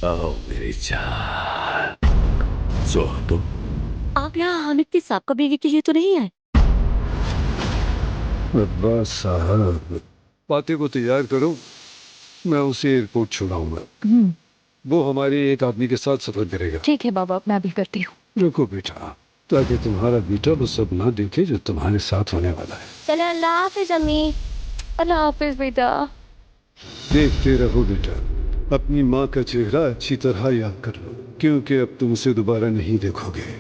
आओ मेरी जान। सो तो आप यहाँ हामिद की साहब का बीवी के लिए तो नहीं है? अब्बास साहब, बातें को तैयार करो, मैं उसे एयरपोर्ट छुड़ाऊंगा। वो हमारे एक आदमी के साथ सफर करेगा। ठीक है बाबा, मैं भी करती हूँ। रुको बेटा, ताकि तुम्हारा बेटा वो सब ना देखे जो तुम्हारे साथ होने वाला है। चले, अल्लाह हाफिज अम्मी। अल्लाह हाफिज बेटा। देखते रहो बेटा, अपनी माँ का चेहरा अच्छी तरह याद कर लो, क्योंकि अब तुम उसे दोबारा नहीं देखोगे।